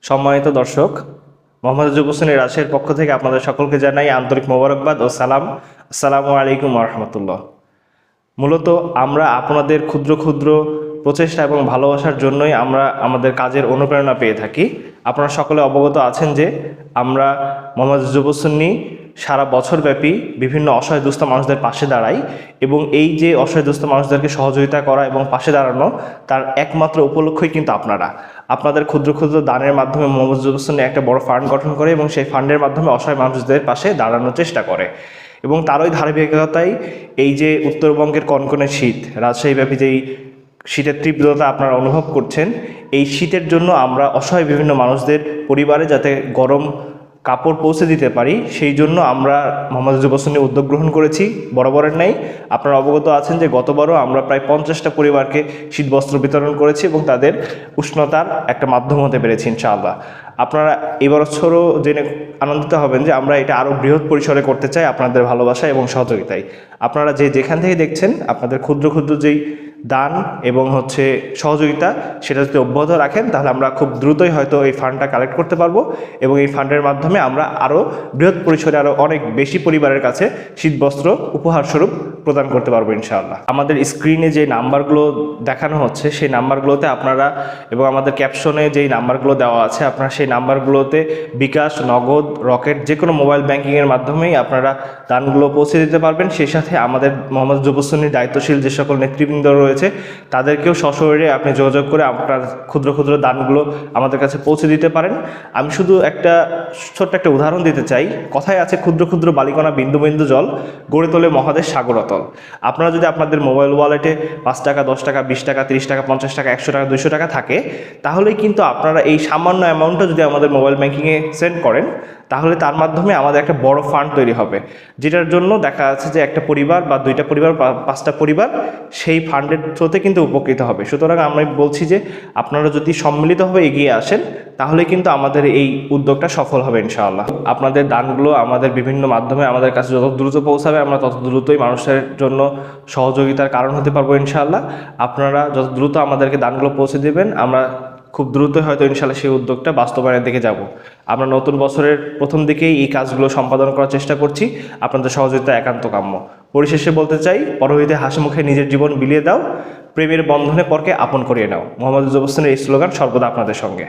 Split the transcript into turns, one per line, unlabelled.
সম্মানিত দর্শক, মোহাম্মদ আইয়ুব হোসেনের রাজশাহীর পক্ষ থেকে আপনাদের সকলকে জানাই আন্তরিক মোবারকবাদ ও সালাম। আসসালামু আলাইকুম ওয়া রাহমাতুল্লাহ। মূলত আমরা আপনাদের ক্ষুদ্র ক্ষুদ্র প্রচেষ্টা এবং ভালোবাসার জন্যই আমরা আমাদের কাজের অনুপ্রেরণা পেয়ে থাকি। আপনারা সকলে অবগত আছেন যে আমরা মোহাম্মদ আইয়ুব হোসেন সারা বছরব্যাপী বিভিন্ন অসহায় দুস্থ মানুষদের পাশে দাঁড়াই এবং এই যে অসহায় দুস্থ মানুষদেরকে সহযোগিতা করা এবং পাশে দাঁড়ানো, তার একমাত্র উপলক্ষই কিন্তু আপনাদের ক্ষুদ্র ক্ষুদ্র দানের মাধ্যমে মোহাম্মদ আইয়ুব হোসেন একটা বড় ফান্ড গঠন করে এবং সেই ফান্ডের মাধ্যমে অসহায় মানুষদের পাশে দাঁড়ানোর চেষ্টা করে। এবং তারই ধারাবাহিকতায় এই যে উত্তরবঙ্গের কনকনে শীত, রাজশাহীব্যাপী যেই শীতের তীব্রতা আপনারা অনুভব করছেন, এই শীতের জন্য আমরা অসহায় বিভিন্ন মানুষদের পরিবারে যাতে গরম কাপড় পৌঁছে দিতে পারি, সেই জন্য আমরা মোহাম্মদ আইয়ুব হোসেনের উদ্যোগ গ্রহণ করেছি। বরাবরের ন্যায় আপনারা অবগত আছেন যে গতবারও আমরা প্রায় 50টা পরিবারকে শীতবস্ত্র বিতরণ করেছি এবং তাদের উষ্ণতার একটা মাধ্যম হতে পেরেছি ইনশাআল্লাহ। আপনারা এবছরও জেনে আনন্দিত হবেন যে আমরা এটা আরও বৃহৎ পরিসরে করতে চাই আপনাদের ভালোবাসা এবং সহযোগিতায়। আপনারা যেখান থেকে দেখছেন আপনাদের ক্ষুদ্র ক্ষুদ্র যেই দান এবং সহযোগিতা, সেটা যদি অব্যাহত রাখেন তাহলে আমরা খুব দ্রুতই হয়তো এই ফান্ডটা কালেক্ট করতে পারবো এবং এই ফান্ডের মাধ্যমে আমরা আরও বৃহৎ পরিসরে আরও অনেক বেশি পরিবারের কাছে শীতবস্ত্র উপহারস্বরূপ প্রদান করতে পারবো ইনশাআল্লাহ। আমাদের স্ক্রিনে যে নাম্বারগুলো দেখানো হচ্ছে সেই নাম্বারগুলোতে আপনারা, এবং আমাদের ক্যাপশনে যেই নাম্বারগুলো দেওয়া আছে, আপনারা সেই নাম্বারগুলোতে বিকাশ, নগদ, রকেট যে কোনো মোবাইল ব্যাংকিংয়ের মাধ্যমেই আপনারা দানগুলো পৌঁছে দিতে পারবেন। সেই সাথে আমাদের মোহাম্মদ আইয়ুব হোসেনের দায়িত্বশীল যে সকল নেতৃবৃন্দ রয়েছে তাদেরকেও সশরীরে আপনি যোগাযোগ করে আপনার ক্ষুদ্র ক্ষুদ্র দানগুলো আমাদের কাছে পৌঁছে দিতে পারেন। আমি শুধু ছোট্ট একটা উদাহরণ দিতে চাই। কথায় আছে, ক্ষুদ্র ক্ষুদ্র বালিকণা বিন্দু বিন্দু জল গড়ে তোলে মহাদেশ সাগরতল। আপনারা যদি আপনাদের মোবাইল ওয়ালেটে 5 টাকা, 10 টাকা, 20 টাকা, 30 টাকা, 50 টাকা, 100 টাকা, 200 টাকা থাকে, তাহলেই কিন্তু আপনারা এই সামান্য অ্যামাউন্টটা যদি আমাদের মোবাইল ব্যাংকিংয়ে সেন্ড করেন, তাহলে তার মাধ্যমে আমাদের একটা বড় ফান্ড তৈরি হবে, যেটার জন্য দেখা যাচ্ছে যে একটা পরিবার বা 2টা পরিবার বা 5টা পরিবার সেই ফান্ডের থ্রুতে কিন্তু উপকৃত হবে। সুতরাং আমি বলছি যে আপনারা যদি সম্মিলিতভাবে এগিয়ে আসেন তাহলে কিন্তু আমাদের এই উদ্যোগটা সফল হবে ইনশাআল্লাহ। আপনাদের দানগুলো আমাদের বিভিন্ন মাধ্যমে আমাদের কাছে যত দ্রুত পৌঁছাবে, আমরা তত দ্রুতই মানুষের জন্য সহযোগিতার কারণ হতে পারবো ইনশাআল্লাহ। আপনারা যত দ্রুত আমাদেরকে দানগুলো পৌঁছে দেবেন, আমরা খুব দ্রুতই হয়তো ইনশাআল্লাহ সেই উদ্যোগটা বাস্তবায়নের দিকে যাব। আমরা নতুন বছরের প্রথম দিকেই এই কাজগুলো সম্পাদন করার চেষ্টা করছি। আপনাদের সহযোগিতা একান্ত কাম্য। পরিশেষে বলতে চাই, পরহিতে হাসি মুখে নিজের জীবন বিলিয়ে দাও, প্রেমের বন্ধনে পরকে আপন করিয়ে নাও। মোহাম্মদ আইয়ুব হোসেনের এই স্লোগান সর্বদা আপনাদের সঙ্গে।